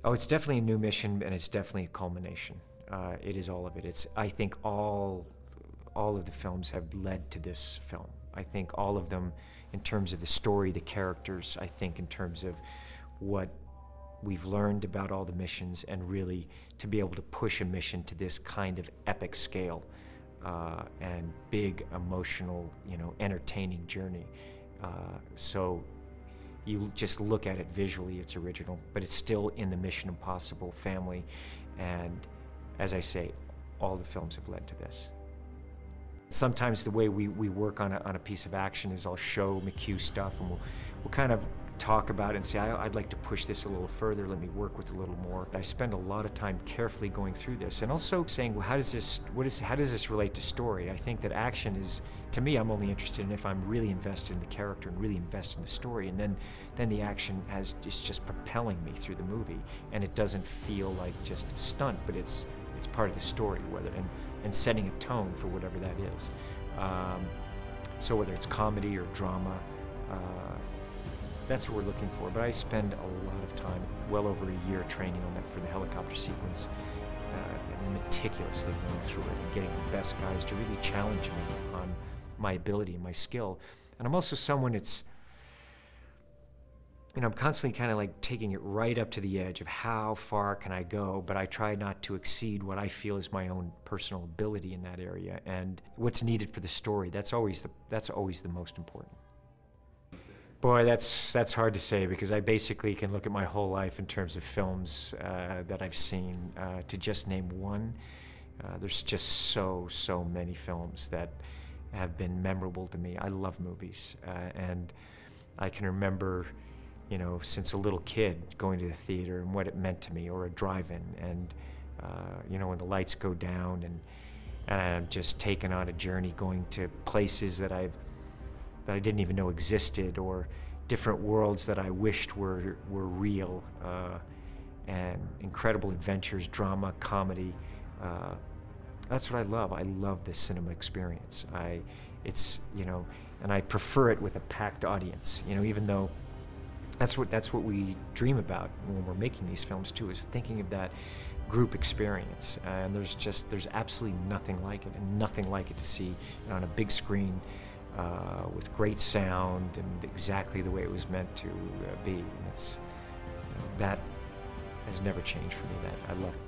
Oh, it's definitely a new mission, and it's definitely a culmination. It is all of it. I think all of the films have led to this film. I think all of them, in terms of the story, the characters, I think in terms of what we've learned about all the missions, and really to be able to push a mission to this kind of epic scale and big, emotional, entertaining journey. So you just look at it visually, it's original, but it's still in the Mission Impossible family. And as I say, all the films have led to this. Sometimes the way we work on a piece of action is I'll show McHugh stuff, and we'll kind of talk about it and say, I'd like to push this a little further, let me work with a little more. I spend a lot of time carefully going through this, and also saying, well, how does this relate to story? I think that action is, to me, I'm only interested in if I'm really invested in the character and really invested in the story, and then the action is just propelling me through the movie, and it doesn't feel like just a stunt, but it's part of the story, and setting a tone for whatever that is. So whether it's comedy or drama, that's what we're looking for. But I spend a lot of time, well over a year, training on that for the helicopter sequence, meticulously going through it and getting the best guys to really challenge me on my ability and my skill. And I'm also someone I'm constantly kind of like taking it right up to the edge of how far can I go, but I try not to exceed what I feel is my own personal ability in that area, and what's needed for the story. That's always the most important. Boy, that's hard to say, because I basically can look at my whole life in terms of films that I've seen. To just name one, there's just so many films that have been memorable to me. I love movies, and I can remember, since a little kid going to the theater and what it meant to me, or a drive-in, and when the lights go down, and I'm just taken on a journey going to places that I didn't even know existed, or different worlds that I wished were real, and incredible adventures, drama, comedy. That's what I love. I love this cinema experience. And I prefer it with a packed audience. Even though that's what we dream about when we're making these films too, is thinking of that group experience. And there's absolutely nothing like it, and nothing like it to see on a big screen with great sound and exactly the way it was meant to be. And that has never changed for me. That I love it.